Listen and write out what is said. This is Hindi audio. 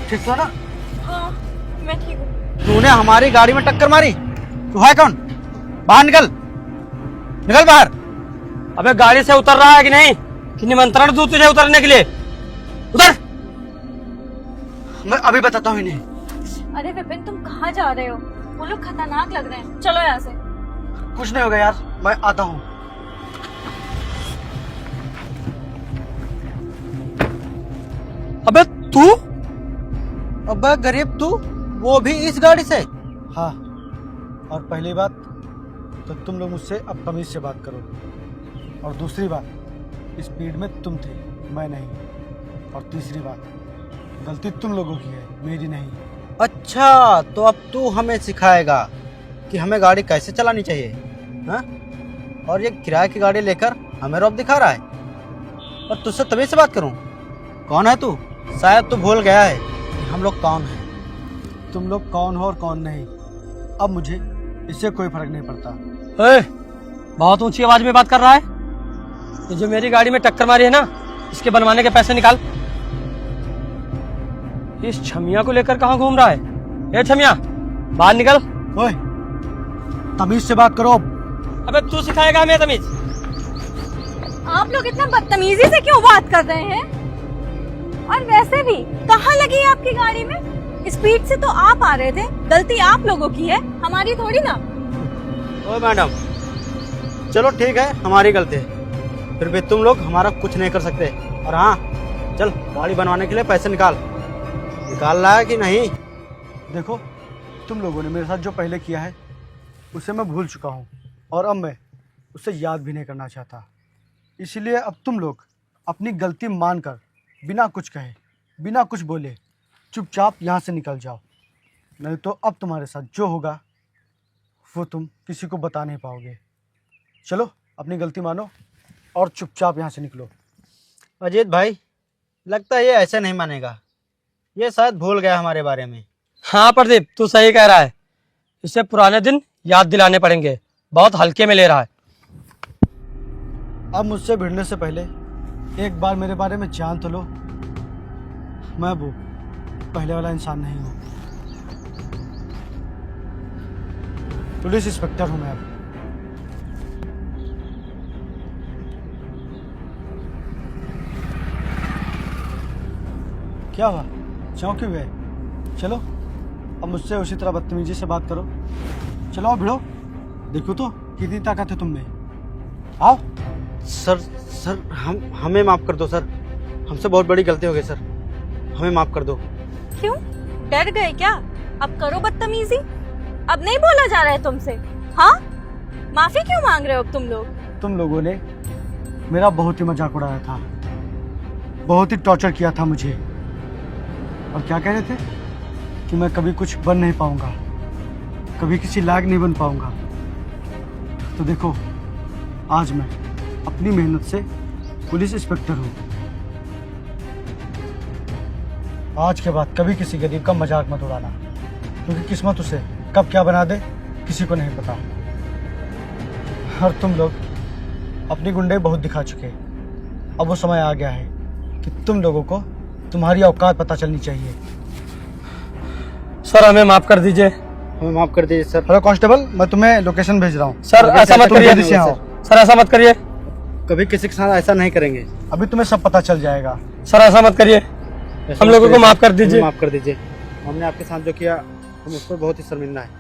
ठीक था ना? हाँ मैं ठीक हूँ। तूने हमारी गाड़ी में टक्कर मारी, तू है कौन? बाहर निकल, निकल बाहर। अबे गाड़ी से उतर रहा है कि नहीं, कि निमंत्रण दूं तुझे उतरने के लिए? उतर। मैं अभी बताता हूँ इन्हें। अरे विपिन तुम कहाँ जा रहे हो? वो लोग खतरनाक लग रहे हैं, चलो यहाँ से। कुछ नहीं होगा यार, मैं आता हूँ। अबे तू? अबे गरीब तू, वो भी इस गाड़ी से? हाँ, और पहली बात तो तुम लोग मुझसे अब तमीज से बात करो, और दूसरी बात स्पीड में तुम थे, मैं नहीं, और तीसरी बात गलती तुम लोगों की है, मेरी नहीं। अच्छा, तो अब तू हमें सिखाएगा कि हमें गाड़ी कैसे चलानी चाहिए, हाँ? और ये किराए की गाड़ी लेकर हमें रौब दिखा रहा है, और तुझसे तमीज से बात करूं? कौन है तू? शायद तू भूल गया है कि हम लोग कौन हैं। तुम लोग कौन हो और कौन नहीं, अब मुझे इससे कोई फर्क नहीं पड़ता। ए, बहुत ऊंची आवाज में बात कर रहा है। ये जो मेरी गाड़ी में टक्कर मारी है ना, इसके बनवाने के पैसे निकाल। इस छमिया को लेकर कहाँ घूम रहा है? ए छमिया, बाहर निकल। ओए, तमीज से बात करो। अबे तू सिखाएगा हमें तमीज? आप लोग इतना बदतमीजी से क्यों बात कर रहे हैं? और वैसे भी कहाँ लगी है आपकी गाड़ी में? स्पीड से तो आप आ रहे थे, गलती आप लोगों की है, हमारी थोड़ी ना। ओ मैडम, चलो ठीक है, हमारी गलती है, फिर भी तुम लोग हमारा कुछ नहीं कर सकते। और हाँ, चल गाड़ी बनवाने के लिए पैसे निकाल रहा है कि नहीं? देखो, तुम लोगों ने मेरे साथ जो पहले किया है उसे मैं भूल चुका हूँ, और अब मैं उसे याद भी नहीं करना चाहता। इसलिए अब तुम लोग अपनी गलती मानकर बिना कुछ कहे, बिना कुछ बोले चुपचाप यहाँ से निकल जाओ, नहीं तो अब तुम्हारे साथ जो होगा वो तुम किसी को बता नहीं पाओगे। चलो अपनी गलती मानो और चुपचाप यहाँ से निकलो। अजीत भाई, लगता है ये ऐसे नहीं मानेगा, ये शायद भूल गया हमारे बारे में। हाँ प्रदीप, तू सही कह रहा है, इसे पुराने दिन याद दिलाने पड़ेंगे, बहुत हल्के में ले रहा है। अब मुझसे भिड़ने से पहले एक बार मेरे बारे में जान तो लो, मैं वो पहले वाला इंसान नहीं हूँ। पुलिस इंस्पेक्टर हूँ मैं अब। क्या हुआ, चौंके हुए? चलो अब मुझसे उसी तरह बदतमीजी से बात करो। चलो भिड़ो, देखो तो कितनी ताकत है तुम में। आओ। सर हमें माफ कर दो सर, हमसे बहुत बड़ी गलती हो गई सर, हमें माफ कर दो। क्यों, डर गए क्या? अब करो बदतमीजी, अब नहीं बोला जा रहा है तुमसे। हाँ, माफी क्यों मांग रहे हो तुम लोग? तुम लोगों ने मेरा बहुत ही मजाक उड़ाया था, बहुत ही टॉर्चर किया था मुझे, और क्या कह रहे थे कि मैं कभी कुछ बन नहीं पाऊंगा, कभी किसी लायक नहीं बन पाऊंगा। तो देखो, आज मैं अपनी मेहनत से पुलिस इंस्पेक्टर हूँ। आज के बाद कभी किसी गरीब का मजाक मत उड़ाना, क्योंकि किस्मत उसे कब क्या बना दे किसी को नहीं पता। और तुम लोग अपनी गुंडे बहुत दिखा चुके, अब वो समय आ गया है कि तुम लोगों को तुम्हारी औकात पता चलनी चाहिए। सर हमें माफ कर दीजिए। हमें माफ कर दीजिए सर। हेलो कांस्टेबल, मैं तुम्हें लोकेशन भेज रहा हूँ। सर ऐसा मत करिए, सर ऐसा मत करिए, कभी किसी के साथ ऐसा नहीं करेंगे। अभी तुम्हें सब पता चल जाएगा। सर ऐसा मत करिए, हम लोगों को माफ कर दीजिए। माफ कर दीजिए, हमने आपके साथ जो किया हम उस पर बहुत ही शर्मिंदा है।